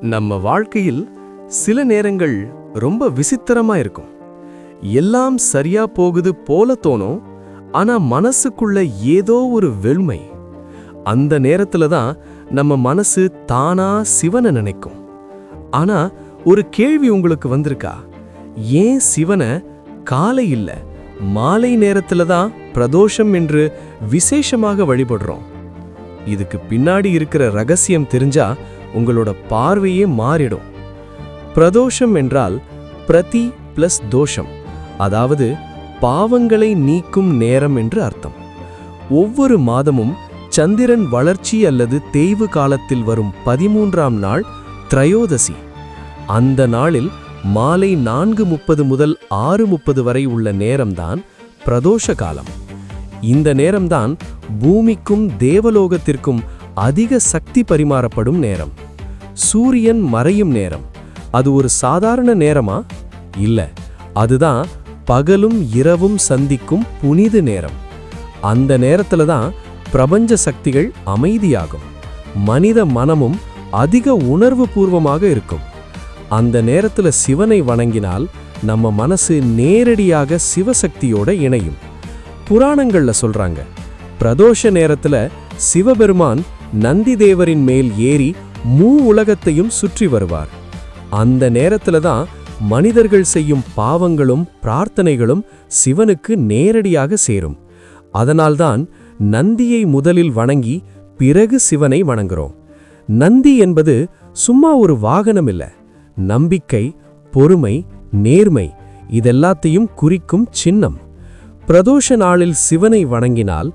நம்ம வாழ்க்கையில் சில நேரங்கள் ரொம்ப விசித்திரமா இருக்கும். எல்லாம் சரியா போகுது போல தோணும், ஆனா மனசுக்குள்ள ஏதோ ஒரு வெறுமை. அந்த நேரத்துல தான் நம்ம மனசு தானா சிவனை நினைக்கும். ஆனா ஒரு கேள்வி உங்களுக்கு வந்திருக்கா? ஏன் சிவனை காலை இல்ல மாலை நேரத்துல தான் பிரதோஷம் என்று விசேஷமாக வழிபடுறோம்? இதுக்கு பின்னாடி இருக்கிற ரகசியம் தெரிஞ்சா உங்களோட பார்வையே மாறிடும். பிரதோஷம் என்றால் பிரதி பிளஸ் தோஷம், அதாவது பாவங்களை நீக்கும் நேரம் என்று அர்த்தம். ஒவ்வொரு மாதமும் சந்திரன் வளர்ச்சி அல்லது தேய்வு காலத்தில் வரும் 13ஆம் நாள் திரையோதசி. அந்த நாளில் மாலை 4:30 முதல் 6:30 வரை உள்ள நேரம்தான் பிரதோஷ காலம். இந்த நேரம்தான் பூமிக்கும் தேவலோகத்திற்கும் அதிக சக்தி பரிமாறப்படும் நேரம். சூரியன் மறையும் நேரம். அது ஒரு சாதாரண நேரமா? இல்ல, அதுதான் பகலும் இரவும் சந்திக்கும் புனித நேரம். அந்த நேரத்துல தான் பிரபஞ்ச சக்திகள் அமைதியாகும், மனித மனமும் அதிக உணர்வு பூர்வமாக இருக்கும். அந்த நேரத்துல சிவனை வணங்கினால் நம்ம மனசு நேரடியாக சிவசக்தியோட இணையும். புராணங்கள்ல சொல்றாங்க, பிரதோஷ நேரத்துல சிவபெருமான் நந்தி தேவரின் மேல் ஏறி உலகத்தையும் சுற்றி வருவார். அந்த நேரத்துல தான் மனிதர்கள் செய்யும் பாவங்களும் பிரார்த்தனைகளும் சிவனுக்கு நேரடியாக சேரும். அதனால்தான் நந்தியை முதலில் வணங்கி பிறகு சிவனை வணங்குறோம். நந்தி என்பது சும்மா ஒரு வாகனம் இல்ல, நம்பிக்கை, பொறுமை, நேர்மை இதெல்லாத்தையும் குறிக்கும் சின்னம். பிரதோஷ நாளில் சிவனை வணங்கினால்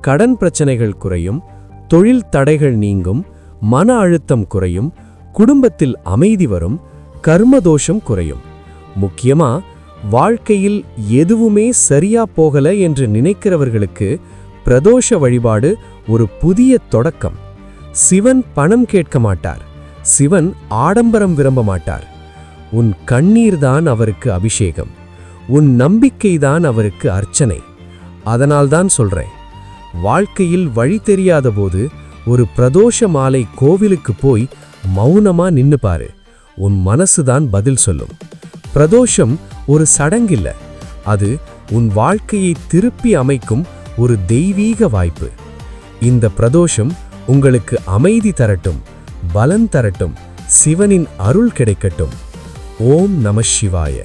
கடன் பிரச்சனைகள் குறையும், தொழில் தடைகள் நீங்கும், மன அழுத்தம் குறையும், குடும்பத்தில் அமைதி வரும், கர்மதோஷம் குறையும். முக்கியமா வாழ்க்கையில் எதுவுமே சரியா போகல என்று நினைக்கிறவர்களுக்கு பிரதோஷ வழிபாடு ஒரு புதிய தொடக்கம். சிவன் பணம் கேட்க மாட்டார், சிவன் ஆடம்பரம் விரும்ப மாட்டார். உன் கண்ணீர்தான் அவருக்கு அபிஷேகம், உன் நம்பிக்கைதான் அவருக்கு அர்ச்சனை. அதனால்தான் சொல்றேன், வாழ்க்கையில் வழி தெரியாத போது ஒரு பிரதோஷ மாலை கோவிலுக்கு போய் மௌனமா நின்னு பாரு. உன் மனசுதான் பதில் சொல்லும். பிரதோஷம் ஒரு சடங்கில்ல, அது உன் வாழ்க்கையை திருப்பி அமைக்கும் ஒரு தெய்வீக வாய்ப்பு. இந்த பிரதோஷம் உங்களுக்கு அமைதி தரட்டும், பலன் தரட்டும், சிவனின் அருள் கிடைக்கட்டும். ஓம் நம சிவாய.